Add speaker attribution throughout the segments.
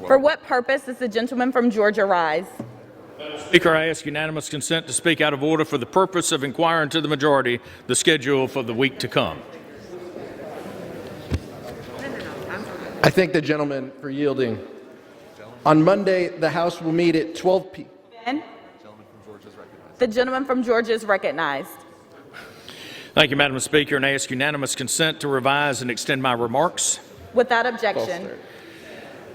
Speaker 1: For what purpose does the gentleman from Georgia rise?
Speaker 2: Speaker, I ask unanimous consent to speak out of order for the purpose of inquiring to the majority the schedule for the week to come.
Speaker 3: I thank the gentleman for yielding. On Monday, the House will meet at 12 p.m.
Speaker 1: The gentleman from Georgia is recognized.
Speaker 2: Thank you, Madam Speaker, and I ask unanimous consent to revise and extend my remarks.
Speaker 1: Without objection.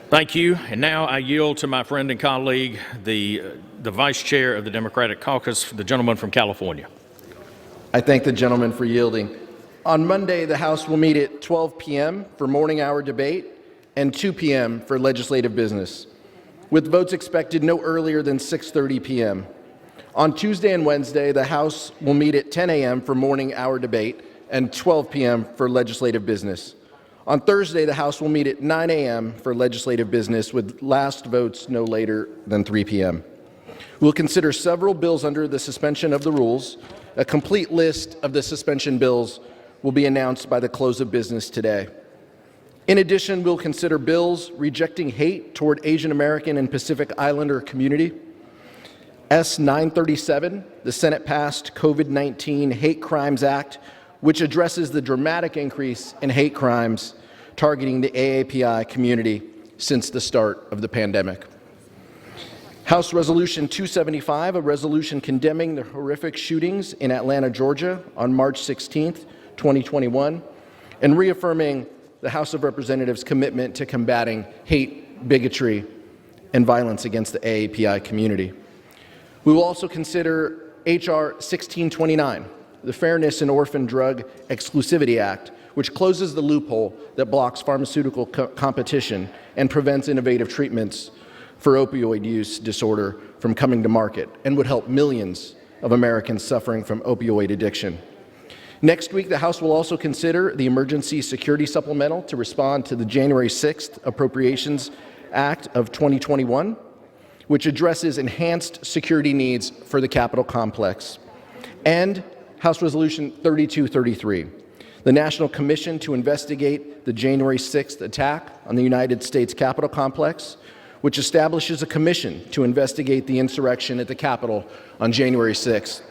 Speaker 2: Thank you. And now I yield to my friend and colleague, the Vice Chair of the Democratic Caucus, the gentleman from California.
Speaker 3: I thank the gentleman for yielding. On Monday, the House will meet at 12 p.m. for morning hour debate and 2 p.m. for legislative business, with votes expected no earlier than 6:30 p.m. On Tuesday and Wednesday, the House will meet at 10 a.m. for morning hour debate and 12 p.m. for legislative business. On Thursday, the House will meet at 9 a.m. for legislative business, with last votes no later than 3 p.m. We'll consider several bills under the suspension of the rules. A complete list of the suspension bills will be announced by the close of business today. In addition, we'll consider bills rejecting hate toward Asian American and Pacific Islander community. S. 937, the Senate-passed COVID-19 Hate Crimes Act, which addresses the dramatic increase in hate crimes targeting the AAPI community since the start of the pandemic. House Resolution 275, a resolution condemning the horrific shootings in Atlanta, Georgia on March 16, 2021, and reaffirming the House of Representatives' commitment to combating hate, bigotry, and violence against the AAPI community. We will also consider H.R. 1629, the Fairness in Orphan Drug Exclusivity Act, which closes the loophole that blocks pharmaceutical competition and prevents innovative treatments for opioid use disorder from coming to market, and would help millions of Americans suffering from opioid addiction. Next week, the House will also consider the Emergency Security Supplemental to respond to the January 6th Appropriations Act of 2021, which addresses enhanced security needs for the Capitol complex, and House Resolution 3233, the National Commission to investigate the January 6th attack on the United States Capitol complex, which establishes a commission to investigate the insurrection at the Capitol on January 6th.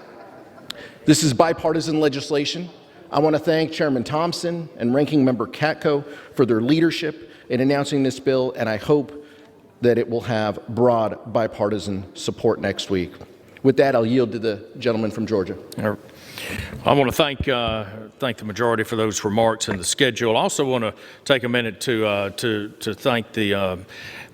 Speaker 3: This is bipartisan legislation. I want to thank Chairman Thompson and Ranking Member Katko for their leadership in announcing this bill, and I hope that it will have broad bipartisan support next week. With that, I'll yield to the gentleman from Georgia.
Speaker 2: I want to thank the majority for those remarks and the schedule. I also want to take a minute to thank the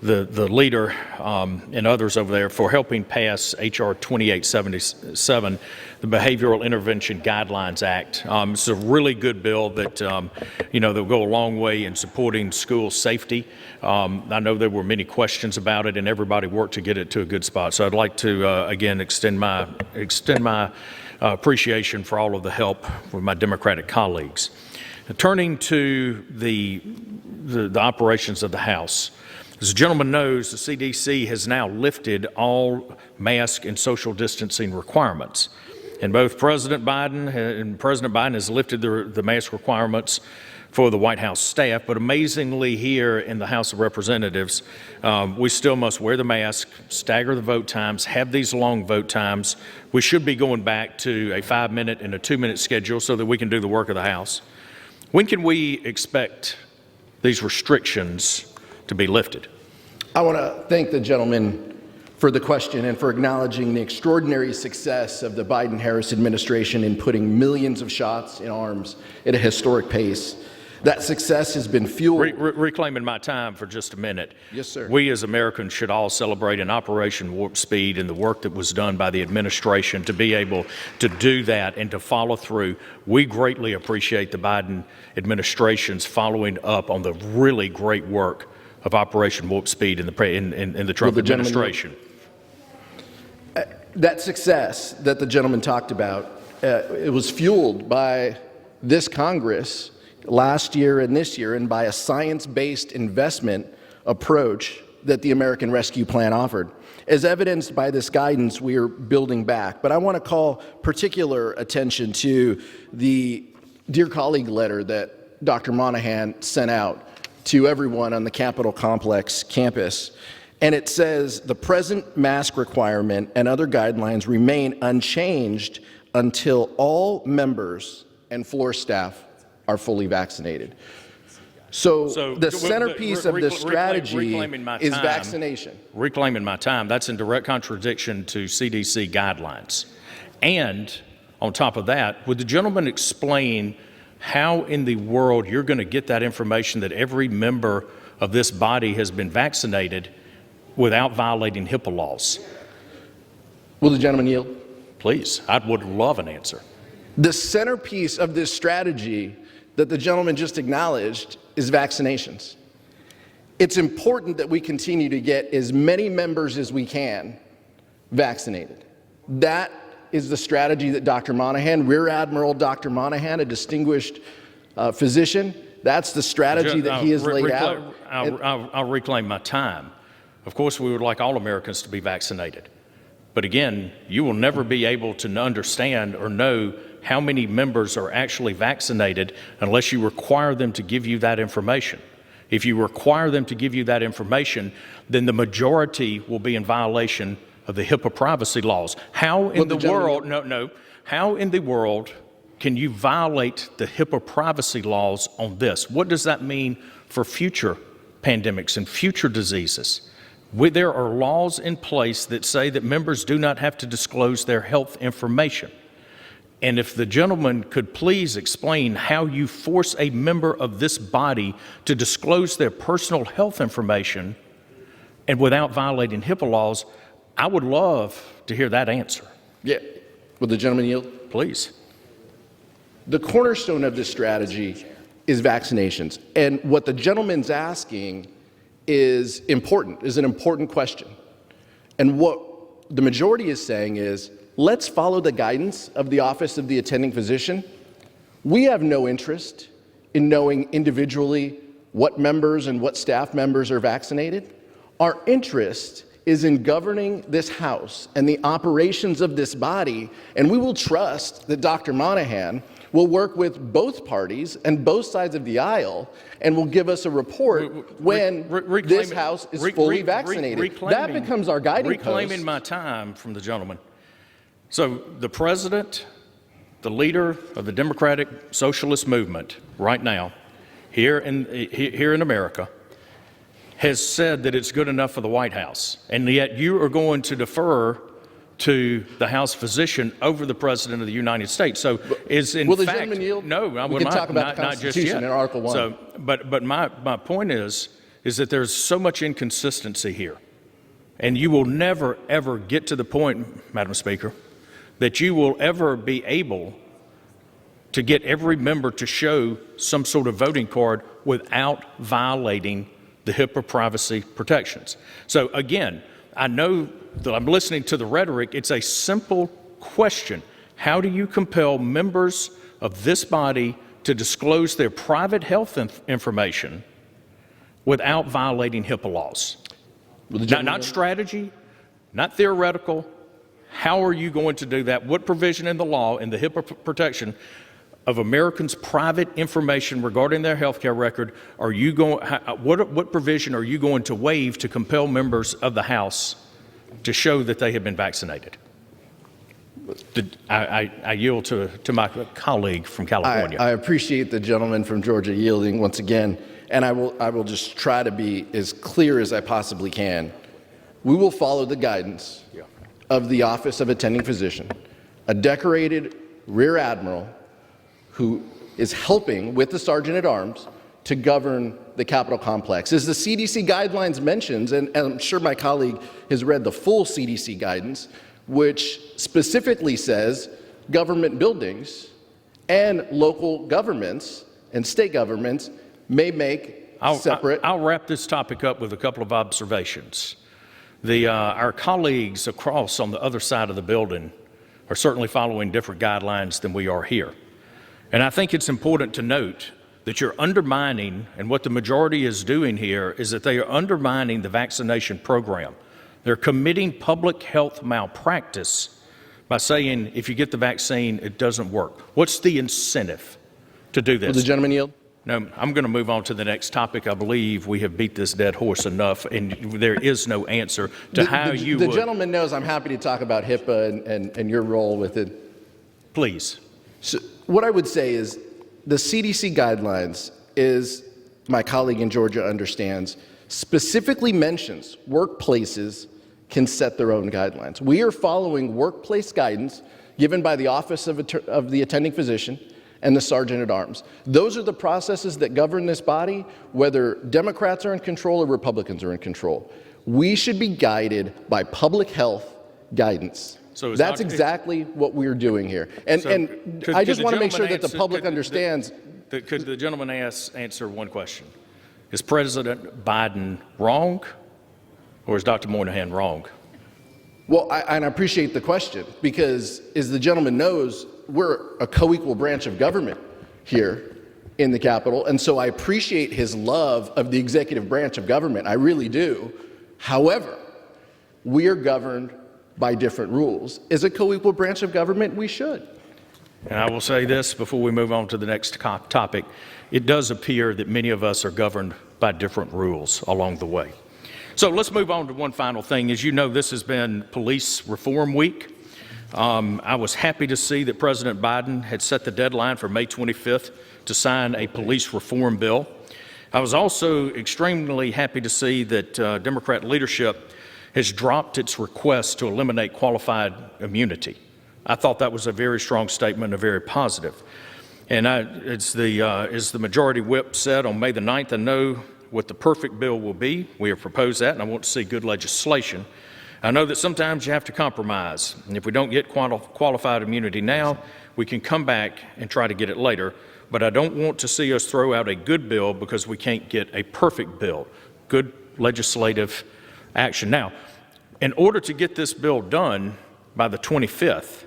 Speaker 2: leader and others over there for helping pass H.R. 2877, the Behavioral Intervention Guidelines Act. It's a really good bill that that'll go a long way in supporting school safety. I know there were many questions about it, and everybody worked to get it to a good spot. So I'd like to again extend my appreciation for all of the help with my Democratic colleagues. Turning to the operations of the House. As the gentleman knows, the CDC has now lifted all mask and social distancing requirements. And both President Biden has lifted the mask requirements for the White House staff, but amazingly here in the House of Representatives, we still must wear the mask, stagger the vote times, have these long vote times. We should be going back to a 5-minute and a 2-minute schedule so that we can do the work of the House. When can we expect these restrictions to be lifted?
Speaker 3: I want to thank the gentleman for the question and for acknowledging the extraordinary success of the Biden-Harris administration in putting millions of shots in arms at a historic pace. That success has been fueled.
Speaker 2: Reclaiming my time for just a minute.
Speaker 3: Yes, sir.
Speaker 2: We as Americans should all celebrate in Operation Warp Speed and the work that was done by the administration to be able to do that and to follow through. We greatly appreciate the Biden administration's following up on the really great work of Operation Warp Speed in the Trump administration.
Speaker 3: That success that the gentleman talked about, it was fueled by this Congress last year and this year, and by a science-based investment approach that the American Rescue Plan offered. As evidenced by this guidance, we are building back. But I want to call particular attention to the Dear Colleague letter that Dr. Monahan sent out to everyone on the Capitol Complex campus. And it says the present mask requirement and other guidelines remain unchanged until all members and floor staff are fully vaccinated. So the centerpiece of this strategy is vaccination.
Speaker 2: Reclaiming my time, that's in direct contradiction to CDC guidelines. And on top of that, would the gentleman explain how in the world you're going to get that information that every member of this body has been vaccinated without violating HIPAA laws?
Speaker 3: Will the gentleman yield?
Speaker 2: Please, I would love an answer.
Speaker 3: The centerpiece of this strategy that the gentleman just acknowledged is vaccinations. It's important that we continue to get as many members as we can vaccinated. That is the strategy that Dr. Monahan, Rear Admiral Dr. Monahan, a distinguished physician, that's the strategy that he has laid out.
Speaker 2: I'll reclaim my time. Of course, we would like all Americans to be vaccinated. But again, you will never be able to understand or know how many members are actually vaccinated unless you require them to give you that information. If you require them to give you that information, then the majority will be in violation of the HIPAA privacy laws. How in the world, how in the world can you violate the HIPAA privacy laws on this? What does that mean for future pandemics and future diseases? There are laws in place that say that members do not have to disclose their health information. And if the gentleman could please explain how you force a member of this body to disclose their personal health information and without violating HIPAA laws, I would love to hear that answer.
Speaker 3: Yeah. Will the gentleman yield?
Speaker 2: Please.
Speaker 3: The cornerstone of this strategy is vaccinations. And what the gentleman's asking is an important question. And what the majority is saying is, let's follow the guidance of the Office of the Attending Physician. We have no interest in knowing individually what members and what staff members are vaccinated. Our interest is in governing this House and the operations of this body, and we will trust that Dr. Monahan will work with both parties and both sides of the aisle and will give us a report when this House is fully vaccinated. That becomes our guiding post.
Speaker 2: Reclaiming my time from the gentleman. So the president, the leader of the Democratic Socialist Movement right now, here in America, has said that it's good enough for the White House, and yet you are going to defer to the House physician over the President of the United States. So is in
Speaker 3: will the
Speaker 2: fact,
Speaker 3: gentleman yield?
Speaker 2: No, I
Speaker 3: we
Speaker 2: will
Speaker 3: can talk about the
Speaker 2: not just
Speaker 3: Constitution
Speaker 2: yet.
Speaker 3: in Article 1.
Speaker 2: So, but my point is that there's so much inconsistency here, and you will never ever get to the point, Madam Speaker, that you will ever be able to get every member to show some sort of voting card without violating the HIPAA privacy protections. So again, I know that I'm listening to the rhetoric. It's a simple question. How do you compel members of this body to disclose their private health information without violating HIPAA laws? Not strategy, not theoretical. How are you going to do that? What provision in the law, in the HIPAA protection of Americans' private information regarding their health care record, are you going? What provision are you going to waive to compel members of the House to show that they have been vaccinated? I yield to my colleague from California.
Speaker 3: I appreciate the gentleman from Georgia yielding once again, and I will just try to be as clear as I possibly can. We will follow the guidance of the Office of Attending Physician, a decorated Rear Admiral who is helping with the Sergeant at Arms to govern the Capitol Complex. As the CDC guidelines mentions, and I'm sure my colleague has read the full CDC guidance, which specifically says government buildings and local governments and state governments may make separate.
Speaker 2: I'll wrap this topic up with a couple of observations. Our colleagues across on the other side of the building are certainly following different guidelines than we are here. And I think it's important to note that you're undermining, and what the majority is doing here is that they are undermining the vaccination program. They're committing public health malpractice by saying if you get the vaccine, it doesn't work. What's the incentive to do this?
Speaker 3: Will the gentleman yield?
Speaker 2: No, I'm going to move on to the next topic. I believe we have beat this dead horse enough, and there is no answer to how you
Speaker 3: The
Speaker 2: would.
Speaker 3: gentleman knows I'm happy to talk about HIPAA and your role with it.
Speaker 2: Please.
Speaker 3: So what I would say is the CDC guidelines, is my colleague in Georgia understands, specifically mentions workplaces can set their own guidelines. We are following workplace guidance given by the Office of the Attending Physician and the Sergeant at Arms. Those are the processes that govern this body, whether Democrats are in control or Republicans are in control. We should be guided by public health guidance.
Speaker 2: So
Speaker 3: that's exactly what we're doing here. And I just want to make sure that the public understands.
Speaker 2: Could the gentleman answer one question? Is President Biden wrong, or is Dr. Moynihan wrong?
Speaker 3: Well, and I appreciate the question, because as the gentleman knows, we're a co-equal branch of government here in the Capitol, and so I appreciate his love of the executive branch of government. I really do. However, we are governed by different rules. As a co-equal branch of government, we should.
Speaker 2: And I will say this before we move on to the next topic. It does appear that many of us are governed by different rules along the way. So let's move on to one final thing. As you know, this has been Police Reform Week. I was happy to see that President Biden had set the deadline for May 25th to sign a police reform bill. I was also extremely happy to see that Democrat leadership has dropped its request to eliminate qualified immunity. I thought that was a very strong statement, and very positive. And as the majority whip said on May the 9th, I know what the perfect bill will be. We have proposed that, and I want to see good legislation. I know that sometimes you have to compromise, and if we don't get qualified immunity now, we can come back and try to get it later. But I don't want to see us throw out a good bill because we can't get a perfect bill, good legislative action. Now, in order to get this bill done by the 25th,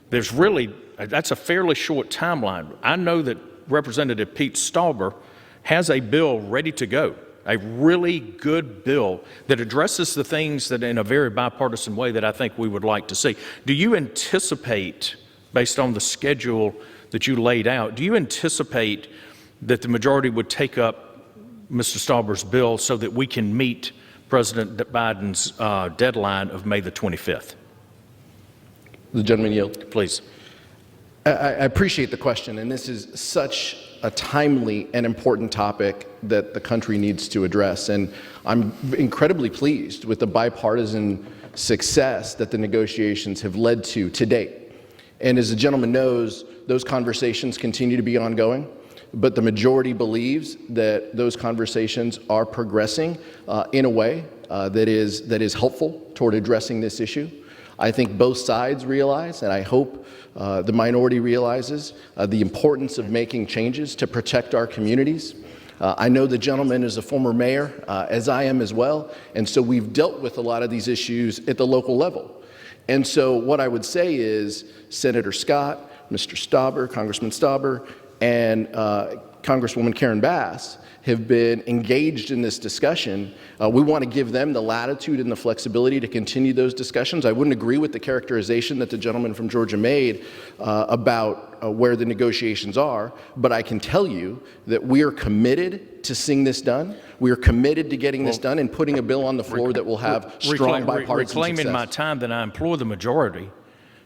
Speaker 2: that's a fairly short timeline. I know that Representative Pete Stauber has a bill ready to go, a really good bill that addresses the things that in a very bipartisan way that I think we would like to see. Do you anticipate, based on the schedule that you laid out, do you anticipate that the majority would take up Mr. Stauber's bill so that we can meet President Biden's deadline of May the 25th?
Speaker 3: The gentleman yield.
Speaker 2: Please.
Speaker 3: I appreciate the question, and this is such a timely and important topic that the country needs to address. And I'm incredibly pleased with the bipartisan success that the negotiations have led to date. And as the gentleman knows, those conversations continue to be ongoing, but the majority believes that those conversations are progressing in a way that is helpful toward addressing this issue. I think both sides realize, and I hope the minority realizes, the importance of making changes to protect our communities. I know the gentleman is a former mayor, as I am as well, and so we've dealt with a lot of these issues at the local level. And so what I would say is Senator Scott, Mr. Stauber, Congressman Stauber, and Congresswoman Karen Bass have been engaged in this discussion. We want to give them the latitude and the flexibility to continue those discussions. I wouldn't agree with the characterization that the gentleman from Georgia made about where the negotiations are, but I can tell you that we are committed to seeing this done. We are committed to getting this done and putting a bill on the floor that will have strong bipartisan
Speaker 2: reclaiming
Speaker 3: success.
Speaker 2: my time, then I implore the majority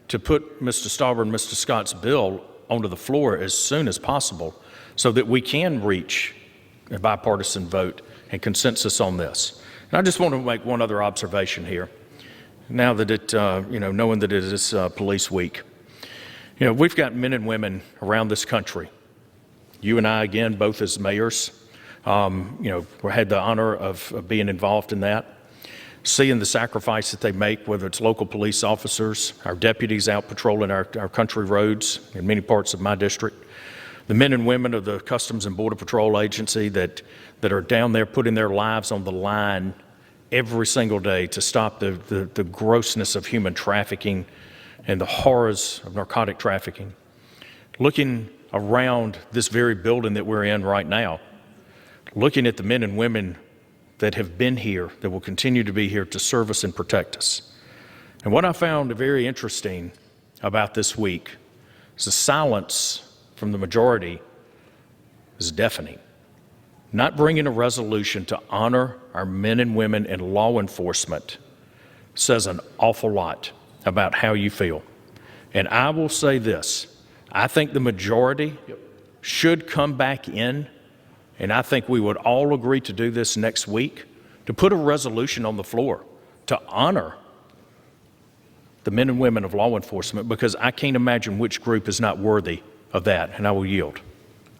Speaker 2: to put Mr. Stauber and Mr. Scott's bill onto the floor as soon as possible so that we can reach a bipartisan vote and consensus on this. And I just want to make one other observation here. Now that knowing that it is Police Week, we've got men and women around this country. You and I, again, both as mayors, we had the honor of being involved in that, seeing the sacrifice that they make, whether it's local police officers, our deputies out patrolling our country roads in many parts of my district, the men and women of the Customs and Border Patrol Agency that are down there putting their lives on the line every single day to stop the grossness of human trafficking and the horrors of narcotic trafficking. Looking around this very building that we're in right now, looking at the men and women that have been here, that will continue to be here to serve us and protect us. And what I found very interesting about this week is the silence from the majority is deafening. Not bringing a resolution to honor our men and women in law enforcement says an awful lot about how you feel. And I will say this, I think the majority should come back in, and I think we would all agree to do this next week, to put a resolution on the floor to honor the men and women of law enforcement, because I can't imagine which group is not worthy of that, and I will yield.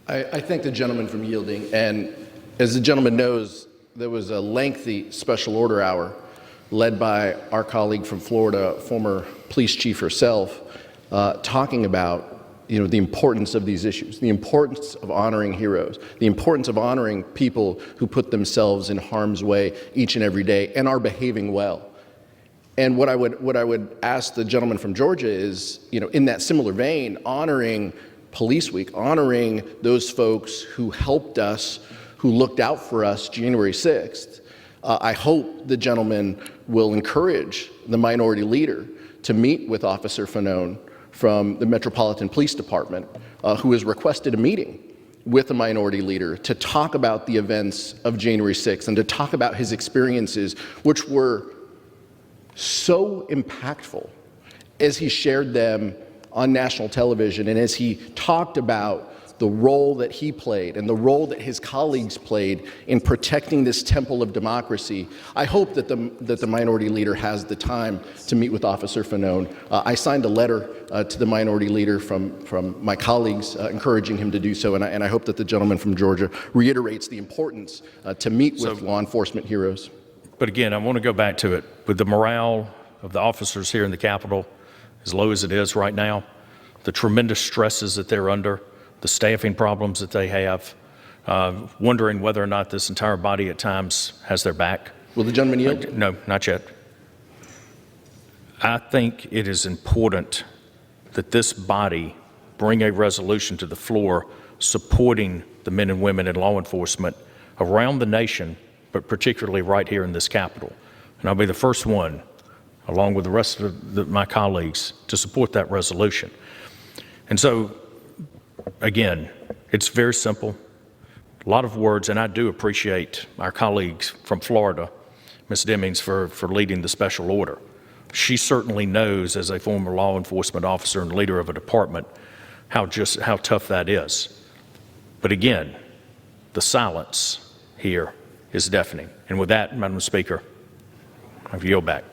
Speaker 3: I thank the gentleman from yielding, and as the gentleman knows, there was a lengthy special order hour led by our colleague from Florida, former police chief herself, talking about the importance of these issues, the importance of honoring heroes, the importance of honoring people who put themselves in harm's way each and every day and are behaving well. And what I would ask the gentleman from Georgia is, in that similar vein, honoring Police Week, honoring those folks who helped us, who looked out for us January 6th. I hope the gentleman will encourage the minority leader to meet with Officer Fanone from the Metropolitan Police Department, who has requested a meeting with the minority leader to talk about the events of January 6th and to talk about his experiences, which were so impactful as he shared them on national television and as he talked about the role that he played and the role that his colleagues played in protecting this temple of democracy. I hope that the minority leader has the time to meet with Officer Fanone. I signed a letter to the minority leader from my colleagues encouraging him to do so, and I hope that the gentleman from Georgia reiterates the importance to meet with law enforcement heroes.
Speaker 2: But again, I want to go back to it. With the morale of the officers here in the Capitol as low as it is right now, the tremendous stresses that they're under, the staffing problems that they have, wondering whether or not this entire body at times has their back.
Speaker 3: Will the gentleman yield?
Speaker 2: No, not yet. I think it is important that this body bring a resolution to the floor supporting the men and women in law enforcement around the nation, but particularly right here in this Capitol. And I'll be the first one, along with the rest of my colleagues, to support that resolution. And so, again, it's very simple, a lot of words, and I do appreciate our colleagues from Florida, Ms. Demings, for leading the special order. She certainly knows, as a former law enforcement officer and leader of a department, how tough that is. But again, the silence here is deafening. And with that, Madam Speaker, I yield back.